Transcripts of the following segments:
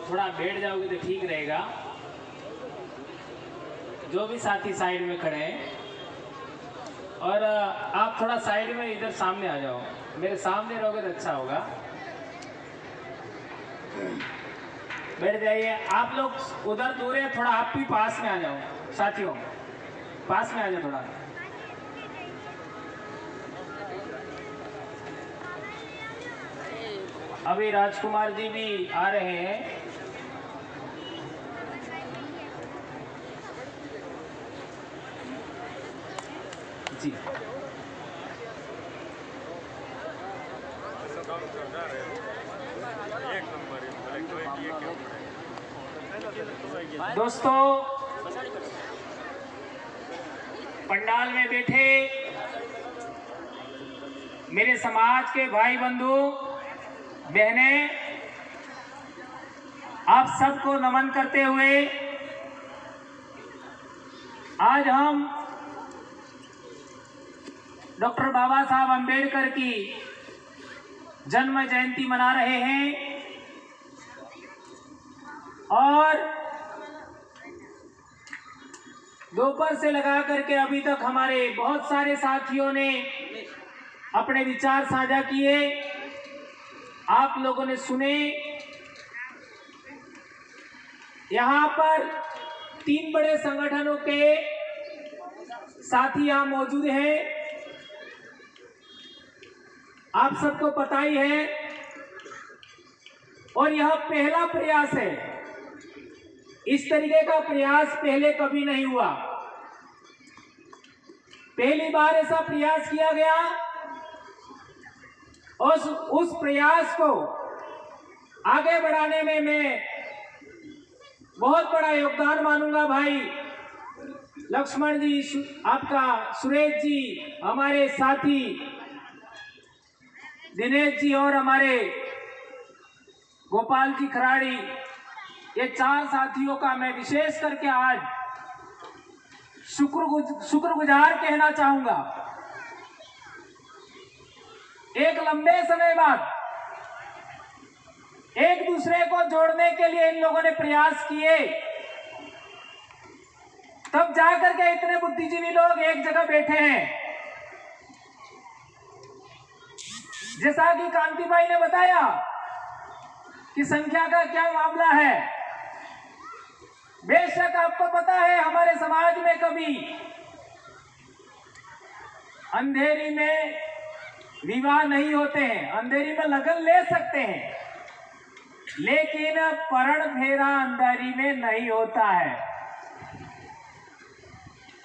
थोड़ा बैठ जाओगे तो ठीक रहेगा। जो भी साथी साइड में खड़े हैं, और आप थोड़ा साइड में इधर सामने आ जाओ, मेरे सामने रहोगे तो अच्छा होगा। बैठ जाइए। आप लोग उधर दूर है, थोड़ा आप भी पास में आ जाओ। साथियों पास में आ जाओ थोड़ा। अभी राजकुमार जी भी आ रहे हैं। जी दोस्तों, पंडाल में बैठे मेरे समाज के भाई बंधु बहनें, आप सबको नमन करते हुए आज हम डॉक्टर बाबा साहब अंबेडकर की जन्म जयंती मना रहे हैं। और दोपहर से लगा करके अभी तक हमारे बहुत सारे साथियों ने अपने विचार साझा किए, आप लोगों ने सुने। यहाँ पर 3 बड़े संगठनों के साथी यहाँ मौजूद हैं। आप सबको पता ही है, और यह पहला प्रयास है। इस तरीके का प्रयास पहले कभी नहीं हुआ। पहली बार ऐसा प्रयास किया गया, और उस प्रयास को आगे बढ़ाने में मैं बहुत बड़ा योगदान मानूंगा। भाई लक्ष्मण जी, आपका सुरेश जी, हमारे साथी दिनेश जी और हमारे गोपाल जी खराड़ी, ये 4 साथियों का मैं विशेष करके आज शुक्रगुजार कहना चाहूंगा। एक लंबे समय बाद एक दूसरे को जोड़ने के लिए इन लोगों ने प्रयास किए, तब जाकर के इतने बुद्धिजीवी लोग एक जगह बैठे हैं। जैसा कि कांति भाई ने बताया कि संख्या का क्या मामला है, बेशक आपको पता है हमारे समाज में कभी अंधेरी में विवाह नहीं होते हैं, अंधेरी में लगन ले सकते हैं, लेकिन परण फेरा अंधेरी में नहीं होता है।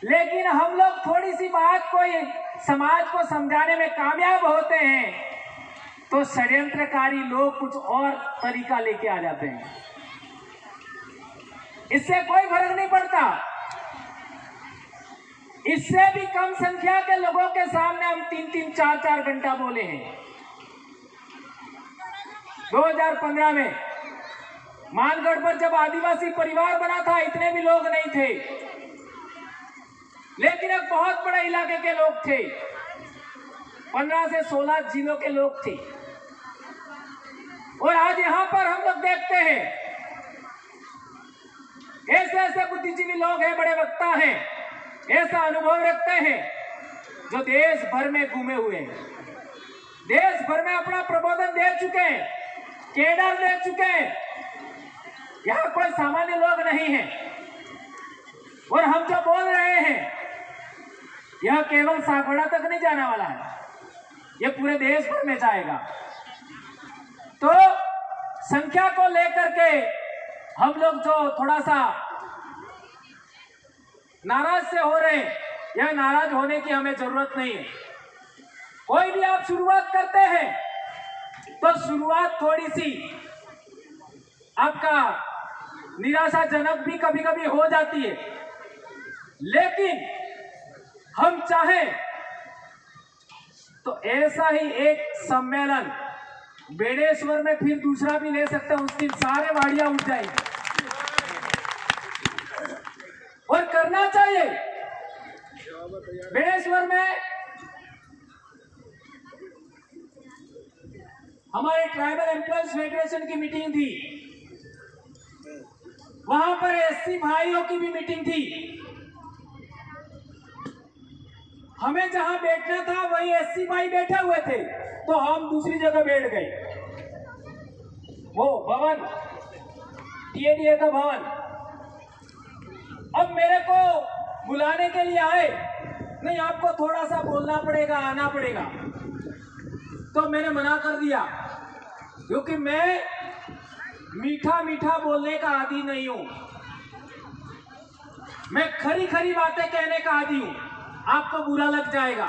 लेकिन हम लोग थोड़ी सी बात को समाज को समझाने में कामयाब होते हैं तो षड्यंत्रकारी लोग कुछ और तरीका लेके आ जाते हैं। इससे कोई फर्क नहीं पड़ता। इससे भी कम संख्या के लोगों के सामने हम 3-3, 4-4 घंटा बोले हैं। 2015 में मानगढ़ पर जब आदिवासी परिवार बना था, इतने भी लोग नहीं थे, लेकिन एक बहुत बड़े इलाके के लोग थे। 15 से 16 जिलों के लोग थे। और आज यहां पर हम लोग देखते हैं ऐसे ऐसे बुद्धिजीवी लोग हैं, बड़े वक्ता हैं, ऐसा अनुभव रखते हैं, जो देश भर में घूमे हुए हैं, देश भर में अपना प्रबोधन दे चुके हैं, केडर दे चुके हैं। यहां कोई सामान्य लोग नहीं है। और हम जो बोल रहे हैं यह केवल सागवाड़ा तक नहीं जाने वाला है, यह पूरे देश भर में जाएगा। तो संख्या को लेकर के हम लोग जो थोड़ा सा नाराज से हो रहे हैं, यह नाराज होने की हमें जरूरत नहीं है। कोई भी आप शुरुआत करते हैं तो शुरुआत थोड़ी सी आपका निराशाजनक भी कभी कभी हो जाती है, लेकिन हम चाहें तो ऐसा ही एक सम्मेलन बेड़ेश्वर में फिर दूसरा भी ले सकते हैं। उस दिन सारे वाड़ियां उठ जाएंगे और करना चाहिए। बेड़ेश्वर में हमारे ट्राइबल एम्प्लॉयज फेडरेशन की मीटिंग थी, वहां पर एससी भाइयों की भी मीटिंग थी। हमें जहां बैठना था वही एससी भाई बैठे हुए थे, तो हम दूसरी जगह बैठ गए। वो भवन, टीएडीए का भवन। अब मेरे को बुलाने के लिए आए, नहीं आपको थोड़ा सा बोलना पड़ेगा, आना पड़ेगा। तो मैंने मना कर दिया, क्योंकि मैं मीठा मीठा बोलने का आदी नहीं हूं, मैं खरी खरी बातें कहने का आदी हूं, आपको बुरा लग जाएगा।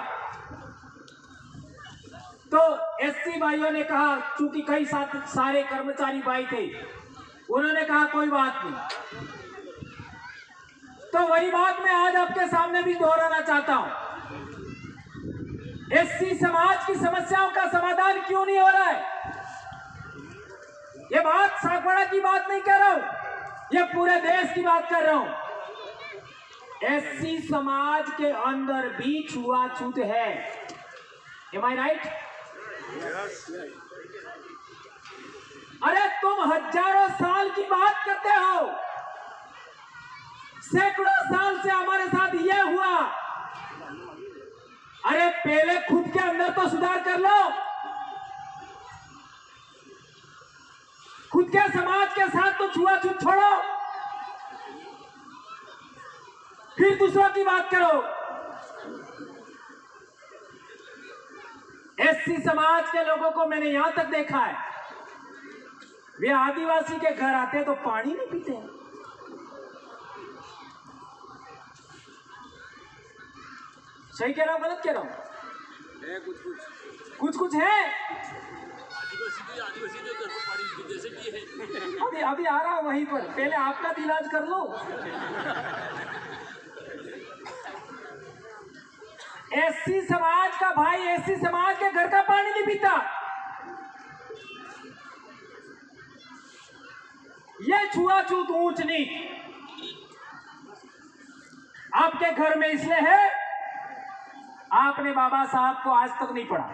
तो एससी भाइयों ने कहा, चूंकि कई सारे कर्मचारी भाई थे, उन्होंने कहा कोई बात नहीं। तो वही बात मैं आज आपके सामने भी दोहराना चाहता हूं। एससी समाज की समस्याओं का समाधान क्यों नहीं हो रहा है? ये बात सागवाड़ा की बात नहीं कर रहा हूं, ये पूरे देश की बात कर रहा हूं। एससी समाज के अंदर भी छुआछूत है। एम आई राइट? अरे तुम हजारों साल की बात करते हो, सैकड़ों साल से हमारे साथ यह हुआ। अरे पहले खुद के अंदर तो सुधार कर लो, खुद के समाज के साथ तो छुआछूत छोड़ो, फिर दूसरों की बात करो। एससी समाज के लोगों को मैंने यहां तक देखा है, वे आदिवासी के घर आते तो पानी नहीं पीते हैं। सही कह रहा हूं, गलत कह रहा हूं? कुछ है। आदिवासी जो घर पर पानी जैसे भी है। अभी आ रहा वहीं पर, पहले आपका इलाज कर लो। एससी समाज का भाई एससी समाज के घर का पानी नहीं पीता, ये छुआछूत ऊंच नीच आपके घर में इसलिए है, आपने बाबा साहब को आज तक नहीं पढ़ा।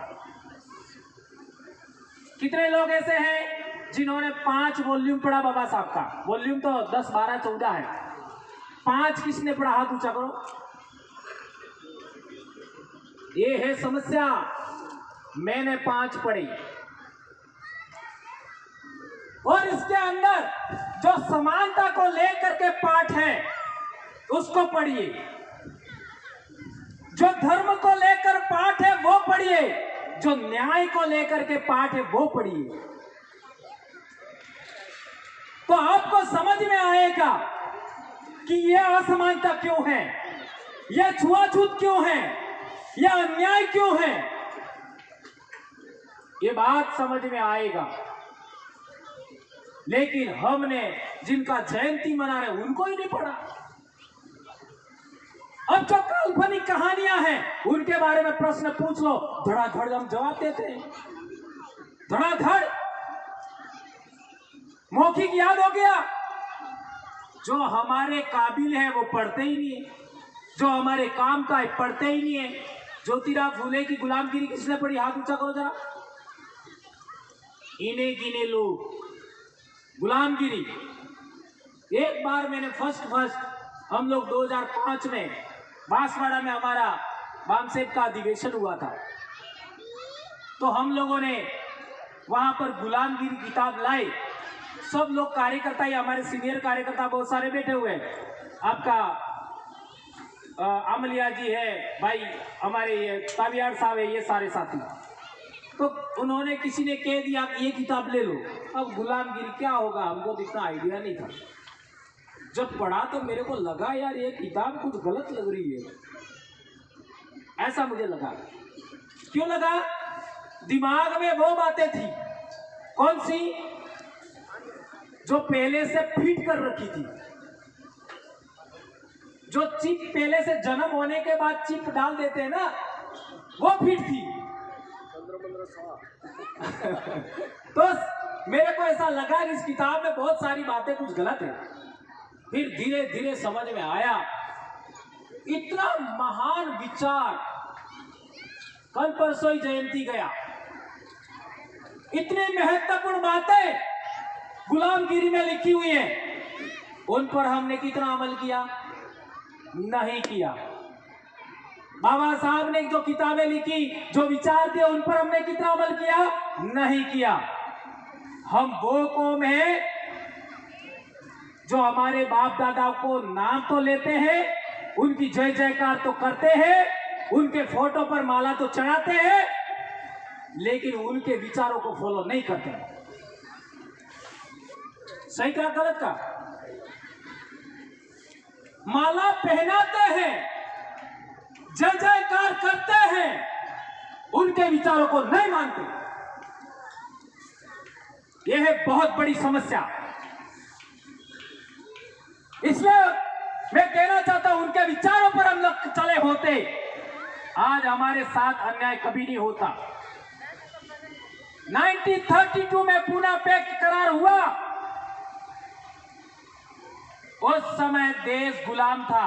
कितने लोग ऐसे हैं जिन्होंने 5 वॉल्यूम पढ़ा बाबा साहब का? वॉल्यूम तो 10, 12, 14 है, 5 किसने पढ़ा? हाथ ऊंचा करो। ये है समस्या। मैंने 5 पढ़ी, और इसके अंदर जो समानता को लेकर के पाठ है उसको पढ़िए, जो धर्म को लेकर पाठ है वो पढ़िए, जो न्याय को लेकर के पाठ है वो पढ़िए, तो आपको समझ में आएगा कि यह असमानता क्यों है, यह छुआछूत क्यों है, यह अन्याय क्यों है। ये बात समझ में आएगा। लेकिन हमने जिनका जयंती मना रहे उनको ही नहीं पढ़ा। अब जो काल्पनिक कहानियां हैं उनके बारे में प्रश्न पूछ लो, धड़ाधड़ हम जवाब देते हैं, धड़ाधड़। मौखिक याद हो गया। जो हमारे काबिल है वो पढ़ते ही नहीं है, जो हमारे काम का है पढ़ते ही नहीं है। ज्योतिराव फूले की गुलामगिरी किसने पढ़ी? हाथ ऊंचा करो जरा। इन्हें गिने लोग गुलामगिरी। एक बार मैंने फर्स्ट हम लोग 2005 में बांसवाड़ा में हमारा बामसेब का अधिवेशन हुआ था, तो हम लोगों ने वहां पर गुलामगिरी किताब लाई। सब लोग कार्यकर्ता, ये हमारे सीनियर कार्यकर्ता बहुत सारे बैठे हुए हैं। आपका अमलिया जी है, भाई हमारे ये ताबियार साहब है, ये सारे साथी। तो उन्होंने, किसी ने कह दिया कि ये किताब ले लो। अब गुलामगिरी क्या होगा हमको तो इतना आइडिया नहीं था। जब पढ़ा तो मेरे को लगा यार ये किताब कुछ गलत लग रही है, ऐसा मुझे लगा। क्यों लगा? दिमाग में वो बातें थी, कौन सी? जो पहले से फिट कर रखी थी, जो चिप पहले से जन्म होने के बाद चिप डाल देते हैं ना, वो फिट थी। तो मेरे को ऐसा लगा कि इस किताब में बहुत सारी बातें कुछ गलत है। फिर धीरे धीरे समझ में आया, इतना महान विचार। कल परसों ही जयंती गया, इतनी महत्वपूर्ण बातें गुलामगिरी में लिखी हुई है, उन पर हमने कितना अमल किया? नहीं किया। बाबा साहब ने जो किताबें लिखी, जो विचार दिए, उन पर हमने कितना अमल किया? नहीं किया। हम वो कौम है जो हमारे बाप दादा को नाम तो लेते हैं, उनकी जय जयकार तो करते हैं, उनके फोटो पर माला तो चढ़ाते हैं, लेकिन उनके विचारों को फॉलो नहीं करते। सही का गलत का? माला पहनाते हैं, जय जयकार करते हैं, उनके विचारों को नहीं मानते। यह है बहुत बड़ी समस्या। इसलिए मैं कहना चाहता हूं, उनके विचारों पर हम लोग चले होते, आज हमारे साथ अन्याय कभी नहीं होता। 1932 में पूना पैक्ट करार हुआ। उस समय देश गुलाम था।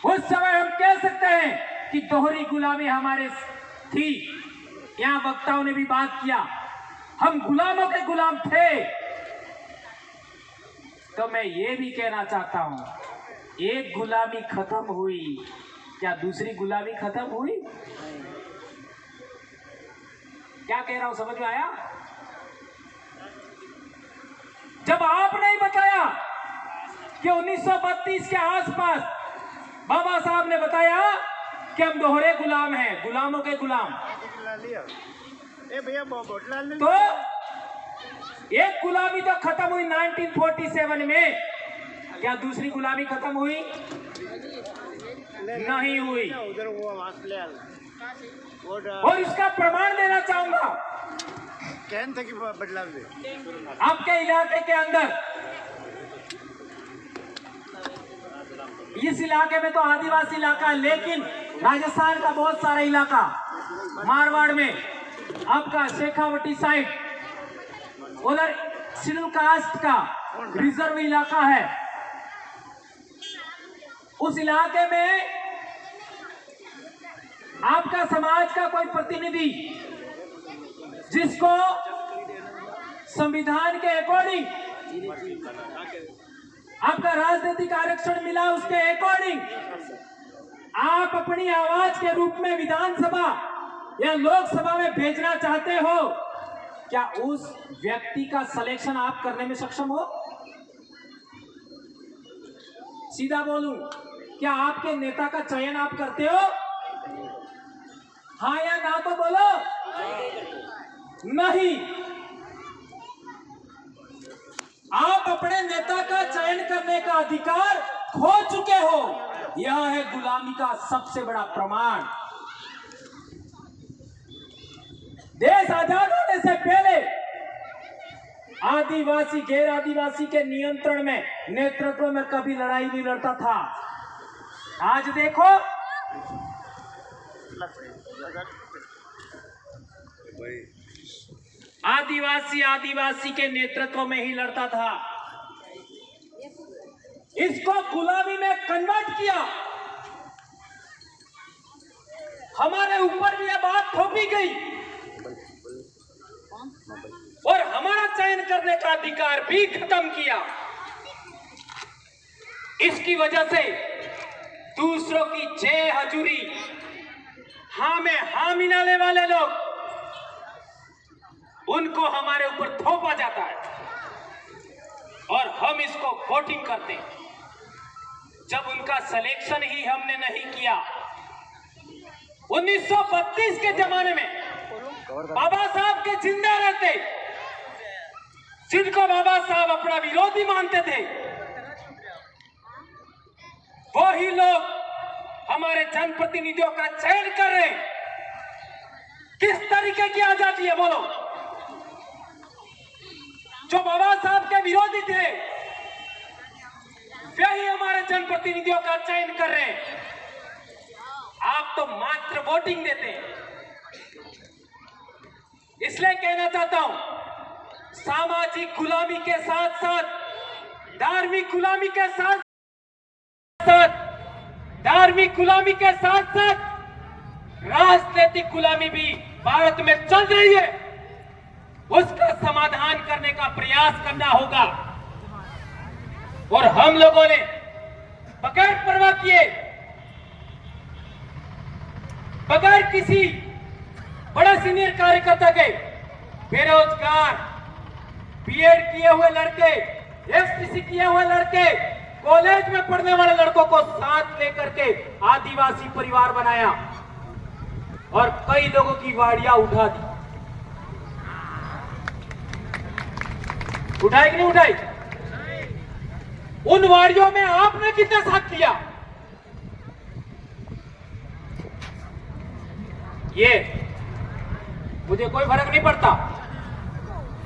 उस समय हम कह सकते हैं कि दोहरी गुलामी हमारे थी। यहां वक्ताओं ने भी बात किया, हम गुलामों के गुलाम थे। तो मैं ये भी कहना चाहता हूं, एक गुलामी खत्म हुई, क्या दूसरी गुलामी खत्म हुई? क्या कह रहा हूं, समझ में आया? जब आपने ही बताया कि 1932 के आसपास बाबा साहब ने बताया कि हम दोहरे गुलाम हैं, गुलामों के गुलाम, तो एक गुलामी तो खत्म हुई 1947 में, क्या दूसरी गुलामी खत्म हुई? नहीं हुई। और इसका प्रमाण देना चाहूंगा। आपके इलाके के अंदर, इस इलाके में तो आदिवासी इलाका है, लेकिन राजस्थान का बहुत सारा इलाका, मारवाड़ में आपका शेखावटी साइड, उधर शेड्यूल कास्ट का रिजर्व इलाका है। उस इलाके में आपका समाज का कोई प्रतिनिधि, जिसको संविधान के अकॉर्डिंग आपका राजनीतिक आरक्षण मिला, उसके अकॉर्डिंग आप अपनी आवाज के रूप में विधानसभा या लोकसभा में भेजना चाहते हो, क्या उस व्यक्ति का सिलेक्शन आप करने में सक्षम हो? सीधा बोलूं, क्या आपके नेता का चयन आप करते हो? हाँ या ना तो बोलो। नहीं। आप अपने नेता का चयन करने का अधिकार खो चुके हो। यह है गुलामी का सबसे बड़ा प्रमाण। देश आजाद होने से पहले आदिवासी गैर आदिवासी के नियंत्रण में, नेतृत्व में कभी लड़ाई नहीं लड़ता था। आज देखो, आदिवासी के नेतृत्व में ही लड़ता था। इसको गुलामी में कन्वर्ट किया। हमारे ऊपर भी यह बात थोपी गई और हमारा चयन करने का अधिकार भी खत्म किया। इसकी वजह से दूसरों की जय हजूरी, हाँ में हाँ मिलाने वाले लोग, उनको हमारे ऊपर थोपा जाता है और हम इसको वोटिंग करते हैं। जब उनका सिलेक्शन ही हमने नहीं किया, 1932 के जमाने में बाबा साहब के जिंदा रहते, जिनको बाबा साहब अपना विरोधी मानते थे, वही लोग हमारे जनप्रतिनिधियों का चयन कर रहे हैं। किस तरीके की आजादी है बोलो? जो बाबा साहब के विरोधी थे, वही हमारे जनप्रतिनिधियों का चयन कर रहे हैं। आप तो मात्र वोटिंग देते हैं। इसलिए कहना चाहता हूं, सामाजिक गुलामी के साथ साथ धार्मिक गुलामी के साथ राजनीतिक गुलामी भी भारत में चल रही है। उसका समाधान करने का प्रयास करना होगा। और हम लोगों ने बगैर परवाह किए, बगैर किसी बड़े सीनियर कार्यकर्ता के, बेरोजगार, बीएड किए हुए लड़के, एसटीसी किए हुए लड़के, कॉलेज में पढ़ने वाले लड़कों को साथ लेकर के आदिवासी परिवार बनाया और कई लोगों की वाड़ियां उठा दी। उठाई कि नहीं उठाई? उन वाड़ियों में आपने कितना साथ दिया? ये मुझे कोई फर्क नहीं पड़ता,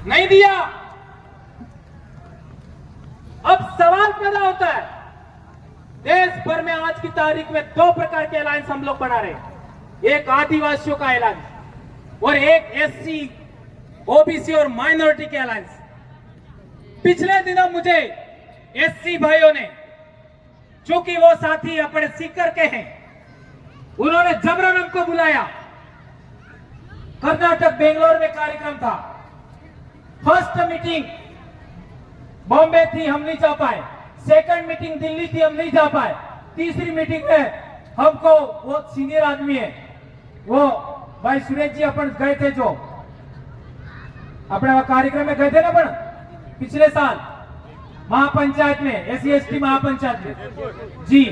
नहीं दिया। अब सवाल पैदा होता है, देश भर में आज की तारीख में दो प्रकार के अलायंस हम लोग बना रहे हैं। एक आदिवासियों का अलायंस और एक एससी, ओबीसी और माइनॉरिटी के अलायंस। पिछले दिनों मुझे एससी भाइयों ने, चूंकि वो साथी अपने सीकर के हैं, उन्होंने जबरन हमको बुलाया। कर्नाटक बेंगलोर में कार्यक्रम था, फर्स्ट मीटिंग बॉम्बे थी, हम नहीं जा पाए। सेकंड मीटिंग दिल्ली थी, हम नहीं जा पाए। तीसरी मीटिंग में हमको, वो सीनियर आदमी है, वो भाई सुरेश जी अपन गए थे, जो अपने कार्यक्रम में गए थे ना अपन पिछले साल महापंचायत में, एससी एसटी महापंचायत में जी।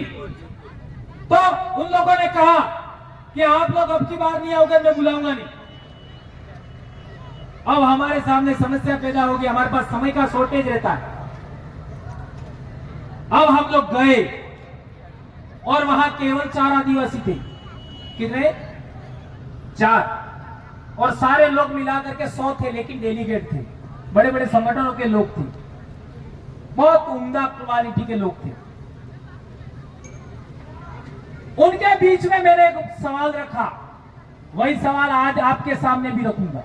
तो उन लोगों ने कहा कि आप लोग अब की बार नहीं आओगे, मैं बुलाऊंगा नहीं। अब हमारे सामने समस्या पैदा होगी, हमारे पास समय का शॉर्टेज रहता है। अब हम लोग गए और वहां केवल 4 आदिवासी थे। कितने? 4। और सारे लोग मिलाकर के 100 थे, लेकिन डेलीगेट थे, बड़े बड़े संगठनों के लोग थे, बहुत उम्दा क्वालिटी के लोग थे। उनके बीच में मैंने एक सवाल रखा, वही सवाल आज आपके सामने भी रखूंगा।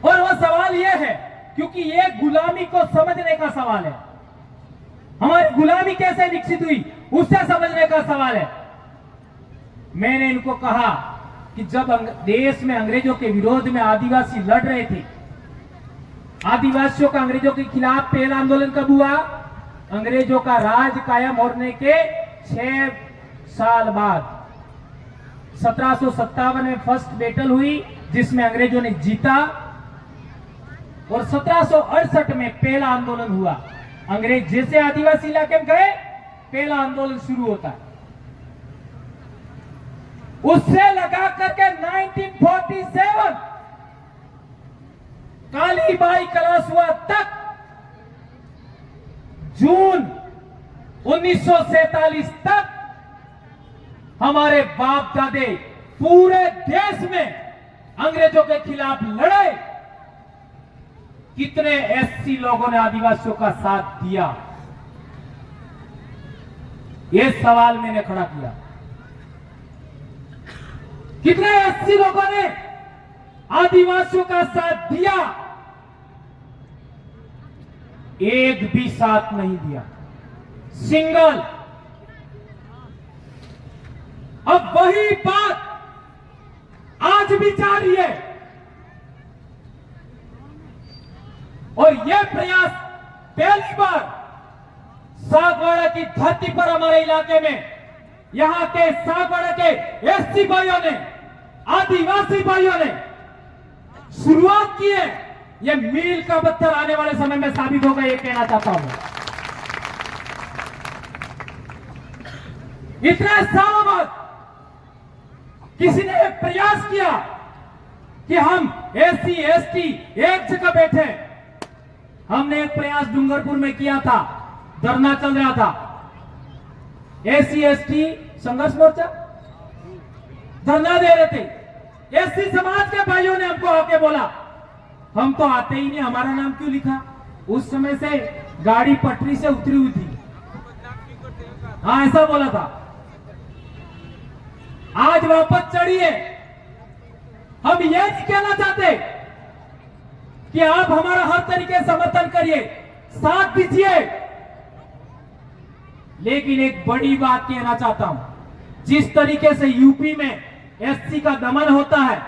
और वह सवाल यह है, क्योंकि यह गुलामी को समझने का सवाल है, हमारी गुलामी कैसे विकसित हुई उससे समझने का सवाल है। मैंने इनको कहा कि जब देश में अंग्रेजों के विरोध में आदिवासी लड़ रहे थे, आदिवासियों का अंग्रेजों के खिलाफ पहला आंदोलन कब हुआ? अंग्रेजों का राज कायम होने के 6 साल बाद 1757 में फर्स्ट बैटल हुई, जिसमें अंग्रेजों ने जीता। और 1768 में पहला आंदोलन हुआ। अंग्रेज जैसे आदिवासी इलाके में गए, पहला आंदोलन शुरू होता है। उससे लगा करके 1947 कालीबाई क्लास हुआ तक, जून 1947 तक हमारे बाप दादे पूरे देश में अंग्रेजों के खिलाफ लड़े। कितने एससी लोगों ने आदिवासियों का साथ दिया? यह सवाल मैंने खड़ा किया। कितने एससी लोगों ने आदिवासियों का साथ दिया? एक भी साथ नहीं दिया, सिंगल। अब वही बात आज भी जारी है और यह प्रयास पहली बार सागवाड़ा की धरती पर, हमारे इलाके में, यहां के सागवाड़ा के एससी भाइयों ने, आदिवासी भाइयों ने शुरुआत की है। यह मील का पत्थर आने वाले समय में साबित होगा, यह कहना चाहता हूं। इतने सालों बाद किसी ने एक प्रयास किया कि हम एससी एसटी एक जगह बैठे। हमने एक प्रयास डूंगरपुर में किया था, धरना चल रहा था, एससी एसटी संघर्ष मोर्चा धरना दे रहे थे। एससी समाज के भाइयों ने हमको आके बोला, हम तो आते ही नहीं, हमारा नाम क्यों लिखा? उस समय से गाड़ी पटरी से उतरी हुई थी। हाँ, ऐसा बोला था। आज वापस चढ़िए। हम यह नहीं कहना चाहते कि आप हमारा हर तरीके से समर्थन करिए, साथ दीजिए, लेकिन एक बड़ी बात कहना चाहता हूं। जिस तरीके से यूपी में एससी का दमन होता है,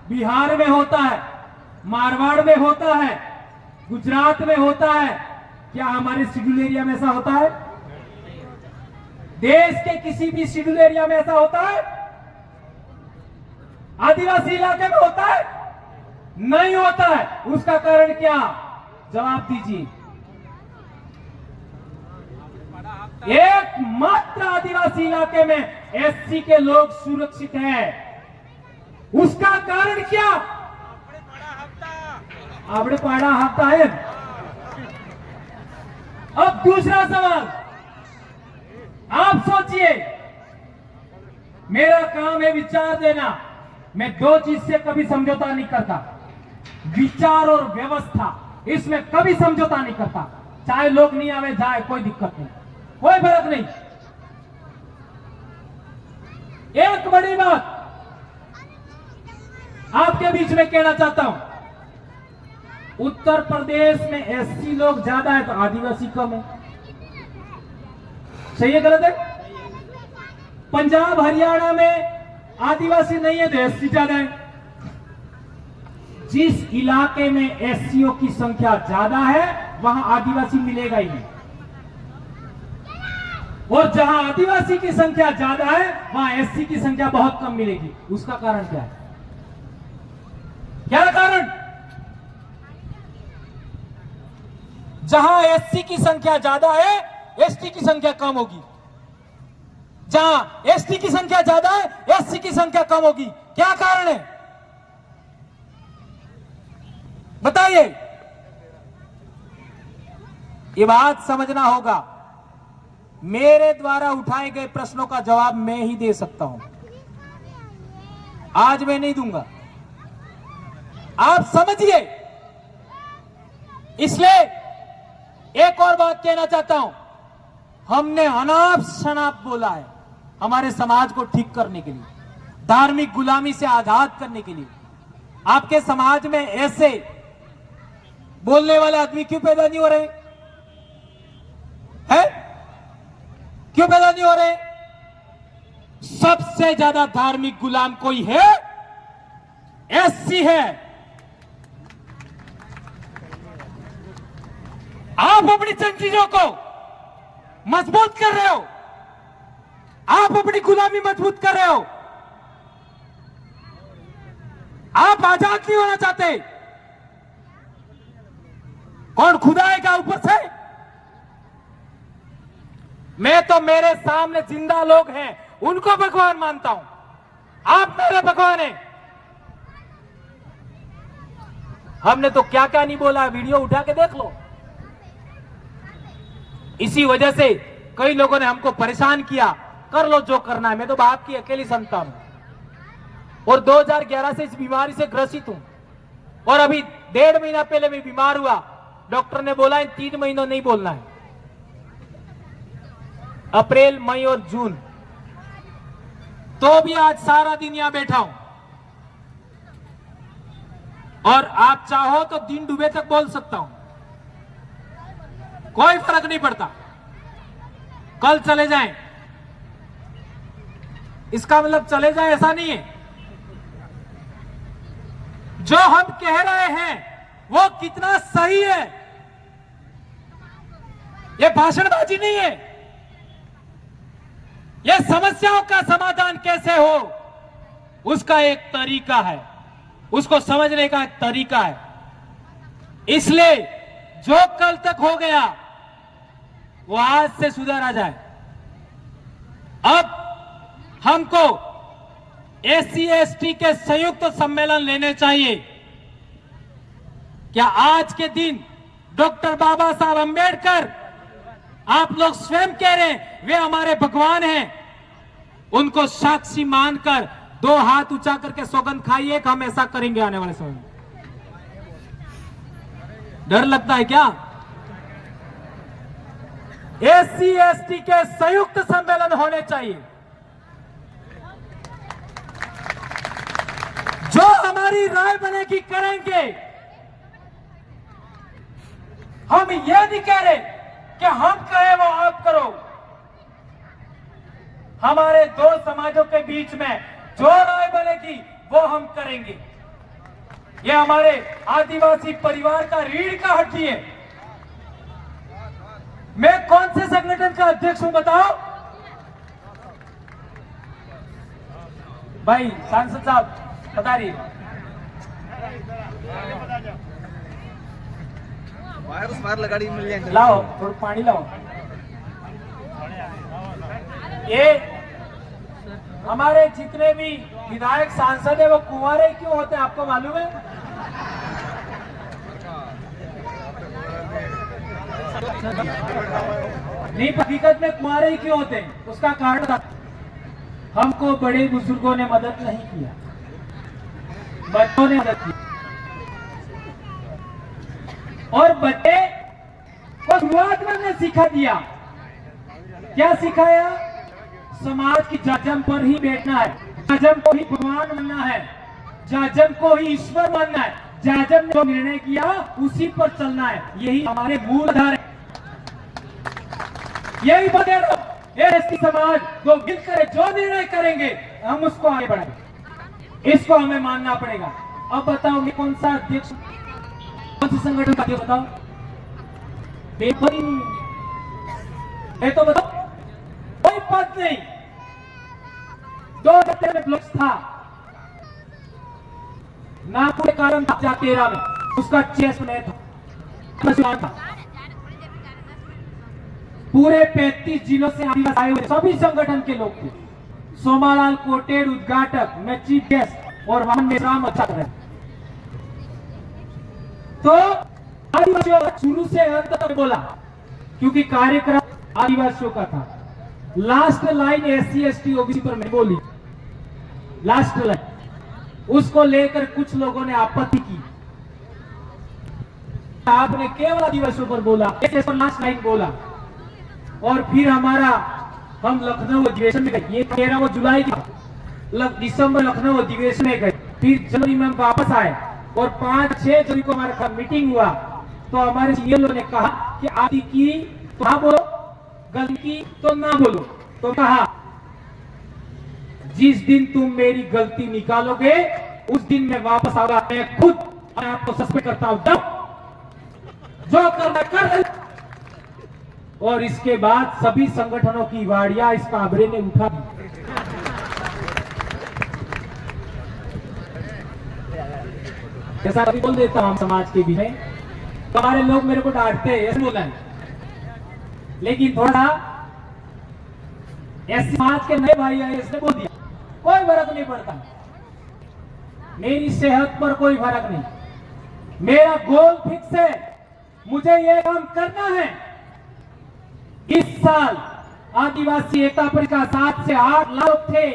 बिहार में होता है, मारवाड़ में होता है, गुजरात में होता है, क्या हमारे शेड्यूल एरिया में ऐसा होता है? देश के किसी भी शेड्यूल एरिया में ऐसा होता है? आदिवासी इलाके में होता है? नहीं होता है। उसका कारण क्या? जवाब दीजिए। एकमात्र आदिवासी इलाके में एससी के लोग सुरक्षित हैं। उसका कारण क्या? आपने पढ़ा हफ्ता है। अब दूसरा सवाल, आप सोचिए, मेरा काम है विचार देना। मैं दो चीज से कभी समझौता नहीं करता, विचार और व्यवस्था, इसमें कभी समझौता नहीं करता। चाहे लोग नहीं आवे जाए, कोई दिक्कत नहीं, कोई फर्क नहीं। एक बड़ी बात आपके बीच में कहना चाहता हूं, उत्तर प्रदेश में एससी लोग ज्यादा है तो आदिवासी कम है। सही है गलत है? पंजाब हरियाणा में आदिवासी नहीं है तो एससी ज्यादा है। जिस इलाके में एससीओ की संख्या ज्यादा है वहां आदिवासी मिलेगा ही नहीं, और जहां आदिवासी की संख्या ज्यादा है वहां एससी की संख्या बहुत कम मिलेगी। उसका कारण क्या है? क्या कारण? जहां एससी की संख्या ज्यादा है एसटी की संख्या कम होगी, जहां एसटी की संख्या ज्यादा है एससी की संख्या कम होगी। क्या कारण है बताइए? ये बात समझना होगा। मेरे द्वारा उठाए गए प्रश्नों का जवाब मैं ही दे सकता हूं, आज मैं नहीं दूंगा, आप समझिए। इसलिए एक और बात कहना चाहता हूं, हमने अनाप शनाप बोला है हमारे समाज को ठीक करने के लिए, धार्मिक गुलामी से आजाद करने के लिए। आपके समाज में ऐसे बोलने वाले आदमी क्यों पैदा नहीं हो रहे हैं? क्यों पैदा नहीं हो रहे? सबसे ज्यादा धार्मिक गुलाम कोई है? एससी है। आप अपनी चंद चीजों को मजबूत कर रहे हो, आप अपनी गुलामी मजबूत कर रहे हो, आप आजाद नहीं होना चाहते। कौन खुदा आएगा ऊपर से? मैं तो मेरे सामने जिंदा लोग हैं उनको भगवान मानता हूं, आप मेरे भगवान हैं। हमने तो क्या क्या नहीं बोला, वीडियो उठा के देख लो। इसी वजह से कई लोगों ने हमको परेशान किया, कर लो जो करना है। मैं तो बाप की अकेली संतान हूं और 2011 से इस बीमारी से ग्रसित हूं, और अभी 1.5 महीना पहले मैं बीमार हुआ। डॉक्टर ने बोला इन 3 महीनों नहीं बोलना है, अप्रैल, मई और जून। तो भी आज सारा दिन यहां बैठा हूं, और आप चाहो तो दिन डूबे तक बोल सकता हूं, कोई फर्क नहीं पड़ता। कल चले जाएं, इसका मतलब चले जाए ऐसा नहीं है। जो हम कह रहे हैं वो कितना सही है, ये भाषणबाजी नहीं है। ये समस्याओं का समाधान कैसे हो उसका एक तरीका है, उसको समझने का एक तरीका है। इसलिए जो कल तक हो गया वो आज से सुधर आ जाए। अब हमको एससी एसटी के संयुक्त सम्मेलन लेने चाहिए। क्या आज के दिन डॉक्टर बाबा साहब अंबेडकर, आप लोग स्वयं कह रहे हैं वे हमारे भगवान हैं, उनको साक्षी मानकर 2 हाथ ऊंचा करके सौगंध खाइए कि हम ऐसा करेंगे आने वाले समय में। डर लगता है क्या? एससी एसटी के संयुक्त सम्मेलन होने चाहिए। जो हमारी राय बनेगी करेंगे। हम ये नहीं कह रहे कि हम कहे वो आप करो। हमारे 2 समाजों के बीच में जो राय बनेगी वो हम करेंगे। ये हमारे आदिवासी परिवार का रीढ़ का हड्डी है। मैं कौन से संगठन का अध्यक्ष हूं बताओ भाई? सांसद साहब बता रही गाड़ी मिल जाएंगे। लाओ थोड़ा पानी लाओ। ये हमारे जितने भी विधायक सांसद है वो कुंवारे क्यों होते हैं आपको मालूम है? नहीं, हकीकत में कुंवारे क्यों होते हैं उसका कारण था, हमको बड़े बुजुर्गों ने मदद नहीं किया, बच्चों ने मदद की। और बच्चे को शुरुआत में हमने सिखा दिया। क्या सिखाया? समाज की जाजम पर ही बैठना है, जाजम को ही भगवान मानना है, जाजम को ही ईश्वर मानना है, जाजम ने जो निर्णय किया उसी पर चलना है। यही हमारे मूल आधार है। यही बने एसटी समाज जो मिलकर जो निर्णय करेंगे हम उसको आगे बढ़ाएंगे, इसको हमें मानना पड़ेगा। अब बताओ मैं कौन सा अध्यक्ष, कौन से संगठन का अध्यक्ष बताओ? पेपर ही नहीं, तो बताओ कोई पद नहीं। 2013 में ब्लॉक्स था, नागपुर के कारण 2013 में उसका चेयरमैन था। पूरे 35 जिलों से आदिवासी आए हुए सभी संगठन के लोग थे। सोमालाल कोटेड उद्घाटक, मैं चीफ गेस्ट और वाहन में राम अच्छा कर रहे। तो आदिवासियों शुरू से अंत तक बोला, क्योंकि कार्यक्रम आदिवासियों का था। Last line SC ST OBC पर मैं बोली, लास्ट लाइन, उसको लेकर कुछ लोगों ने आपत्ति की। आपने केवल आदिवासियों पर बोला, लास्ट लाइन बोला। और फिर हम लखनऊ अधिवेशन में गए, ये 13 जुलाई का, दिसंबर लखनऊ अधिवेशन में गए। फिर जनवरी में हम वापस आए और 5-6 जनवरी को हमारा मीटिंग हुआ। तो हमारे सीएलओ ने कहा कि आदि की तो हाँ बोलो, गलती की तो ना बोलो। तो कहा जिस दिन तुम मेरी गलती निकालोगे उस दिन मैं वापस आऊंगा, मैं खुद आपको सस्पेंड करता हूं, जो करना कर। और इसके बाद सभी संगठनों की वाड़ियां इस काबरे ने उठा दी। जैसा अभी बोल देता हूं समाज के भी में, तो हमारे लोग मेरे को डांटते हैं, ऐसे बोला है। लेकिन थोड़ा ऐसे समाज के नए भाई आए, इसने बोल दिया, कोई फर्क नहीं पड़ता, मेरी सेहत पर कोई फर्क नहीं, मेरा गोल फिक्स है, मुझे ये काम करना है। इस साल आदिवासी एकता परिषद 7 से 8 लोग थे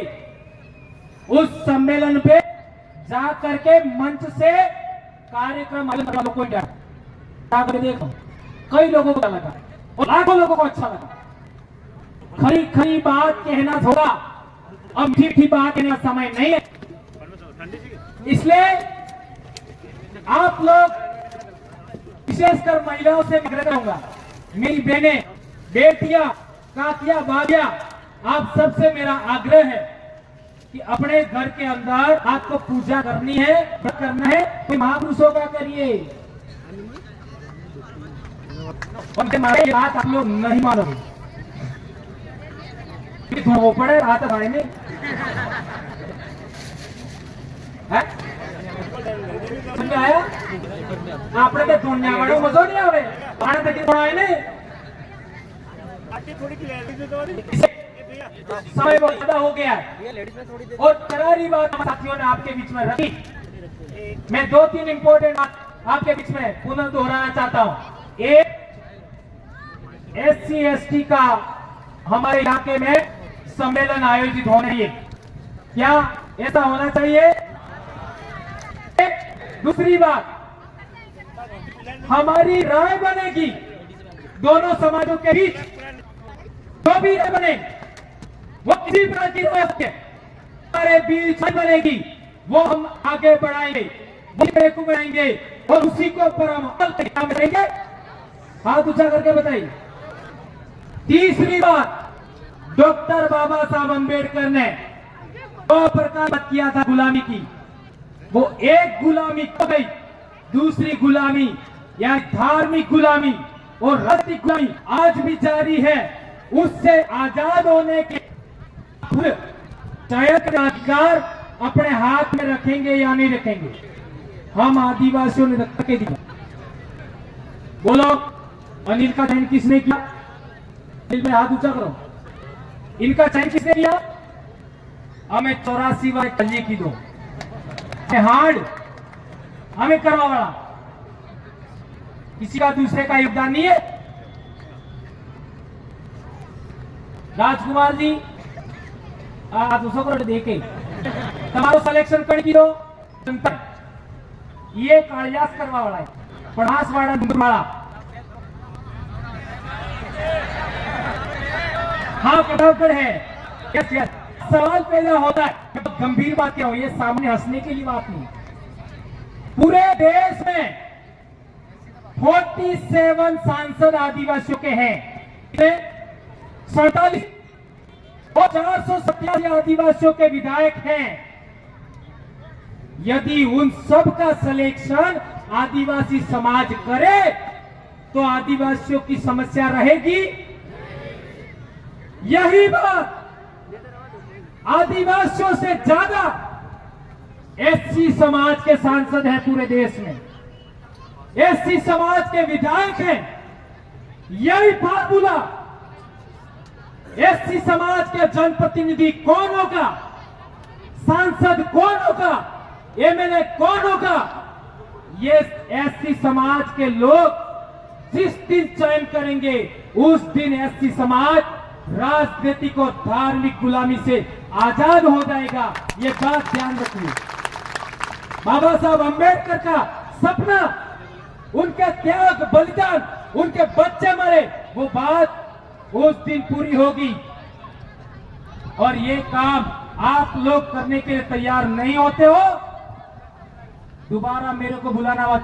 उस सम्मेलन पे जा करके मंच से कार्यक्रम वालों को देखो, कई लोगों को लगा और लाखों लोगों को अच्छा लगा। खरी खरी बात कहना थोड़ा, अब मीठी बात कहने का समय नहीं है। इसलिए आप लोग, विशेषकर महिलाओं से आग्रह करूंगा, मेरी बहनें, बेटियां, काकियां, बाबियां, आप सबसे मेरा आग्रह है कि अपने घर के अंदर आपको पूजा करनी है, व्रत करना है, तो महापुरुषों का करिए। उनके मारे बात आप लोग नहीं मानोगे, वो पड़े हाथ भाई में आया आपने तो दुनिया वालों मजो नहीं आवे समय बहुत ज्यादा हो गया और करारी बात साथियों ने आपके बीच में रखी। मैं 2-3 इंपॉर्टेंट बात आपके बीच में पुनः दोहराना चाहता हूं। एक, SC ST का हमारे इलाके में सम्मेलन आयोजित होना चाहिए, क्या ऐसा होना चाहिए? दूसरी बात, हमारी राय बनेगी दोनों समाजों के बीच, जो भी राय बने वो किसी प्रकार की राय हमारे बीच बनेगी, वो हम आगे बढ़ाएंगे, को बढ़ाएंगे और उसी को पर हम अमल करेंगे। हाथ ऊंचा करके बताइए। तीसरी बात, डॉक्टर बाबा साहब अंबेडकर ने 2 प्रकार किया था गुलामी की। वो एक गुलामी हो गई, दूसरी गुलामी या धार्मिक गुलामी और राजनीतिक गुलामी आज भी जारी है। उससे आजाद होने के चयन का अधिकार अपने हाथ में रखेंगे या नहीं रखेंगे? हम आदिवासियों ने रख के दिया। बोलो, अनिल का चयन किसने किया? दिल में हाथ ऊंचा करो। इनका चयन किसने किया? हमें 84 वाले कल्ली की दो हार्ड हमें करवा वाला, किसी का दूसरे का योगदान नहीं है। राजकुमार जी आ दूसरों को देखे તમારું સિલેક્શન કરી દીધો જનતા ये कालिदास करवा वाला है, पढ़ास वाला वाला। हाँ कटौकर है। यस यस, सवाल पैदा होता है, गंभीर बात क्या हो, ये सामने हंसने के लिए बात नहीं। पूरे देश में 47 सांसद आदिवासियों के हैं, 47 और 487 आदिवासियों के विधायक हैं। यदि उन सब का सिलेक्शन आदिवासी समाज करे तो आदिवासियों की समस्या रहेगी? यही बात आदिवासियों से ज्यादा एससी समाज के सांसद हैं पूरे देश में, एससी समाज के विधायक हैं। यही फार्मूला एससी समाज के जनप्रतिनिधि कौन होगा, सांसद कौन होगा, एमएलए कौन होगा, ये एससी समाज के लोग जिस दिन चयन करेंगे उस दिन एससी समाज राजनीतिक और धार्मिक गुलामी से आजाद हो जाएगा। ये बात ध्यान रखिए। बाबा साहब अंबेडकर का सपना, उनके त्याग बलिदान, उनके बच्चे मरे, वो बात उस दिन पूरी होगी। और ये काम आप लोग करने के लिए तैयार नहीं होते हो, दोबारा मेरे को बुलाना मत।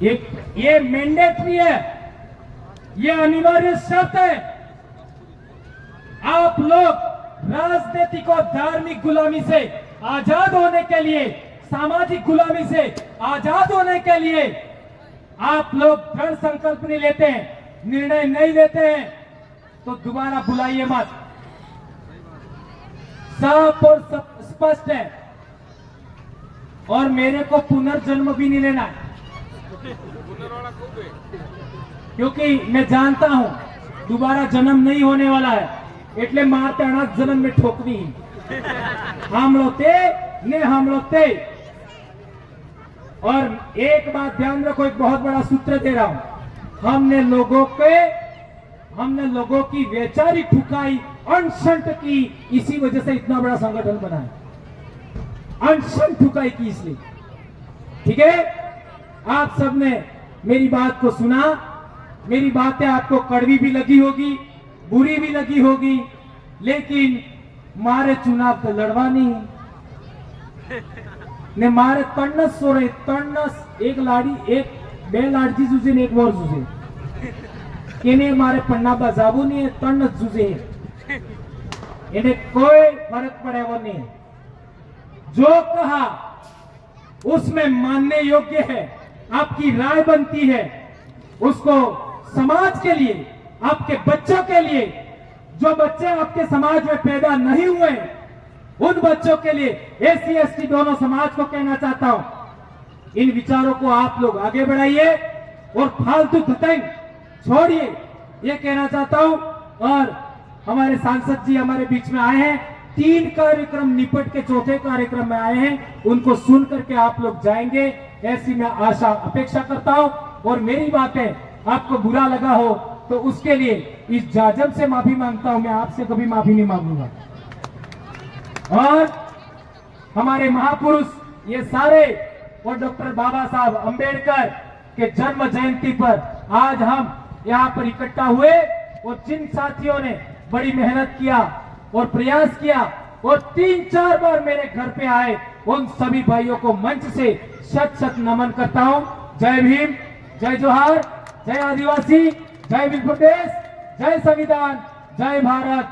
ये मैंडेटरी है, ये अनिवार्य शर्त है। आप लोग राजनीतिक और धार्मिक गुलामी से आजाद होने के लिए, सामाजिक गुलामी से आजाद होने के लिए आप लोग दृढ़ संकल्प नहीं लेते हैं, निर्णय नहीं लेते हैं, तो दोबारा बुलाइए मत। साफ और स्पष्ट है। और मेरे को पुनर्जन्म भी नहीं लेना है, क्योंकि मैं जानता हूं दोबारा जन्म नहीं होने वाला है। એટલે મારતે અનાજ જન્મ में ठोकवी हम लोते ने हम लोते। और एक बात ध्यान रखो, एक बहुत बड़ा सूत्र दे रहा हूं। हमने लोगों की वैचारिक ठुकाई, अनशन की, इसी वजह से इतना बड़ा संगठन बना है। अनशन ठुकाई की इसलिए, ठीक है। आप सबने मेरी बात को सुना, मेरी बातें आपको कड़वी भी लगी होगी, बुरी भी लगी होगी, लेकिन मारे चुनाव तो लड़वा नहीं ने मारे तन्नस सो रहे, तन्नस एक लाड़ी, एक बे लाड़जी जूझे ने एक और जूझे केने मारे पन्ना बजाबू नहीं है, तन्नस जूझे इन्हें कोई फर्क पड़े वो नहीं। जो कहा उसमें मानने योग्य है, आपकी राय बनती है, उसको समाज के लिए, आपके बच्चों के लिए, जो बच्चे आपके समाज में पैदा नहीं हुए, उन बच्चों के लिए, एससी एसटी दोनों समाज को कहना चाहता हूं, इन विचारों को आप लोग आगे बढ़ाइए और फालतू धतंग छोड़िए, ये कहना चाहता हूं। और हमारे सांसद जी हमारे बीच में आए हैं, 3 कार्यक्रम निपट के चौथे कार्यक्रम में आए हैं, उनको सुन करके आप लोग जाएंगे, ऐसी मैं आशा अपेक्षा करता हूं। और मेरी बातें आपको बुरा लगा हो तो उसके लिए इस जाजम से माफी मांगता हूं, मैं आपसे कभी माफी नहीं मांगूंगा। और हमारे महापुरुष ये सारे और डॉक्टर बाबा साहब अंबेडकर के जन्म जयंती पर आज हम यहाँ पर इकट्ठा हुए, और जिन साथियों ने बड़ी मेहनत किया और प्रयास किया और 3-4 बार मेरे घर पे आए, उन सभी भाइयों को मंच से शत शत नमन करता हूं। जय भीम, जय जोहार, जय आदिवासी, जय भीम प्रदेश, जय संविधान, जय भारत,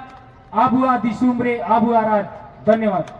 आबुआ दिशुमरे आबुआ राज। धन्यवाद।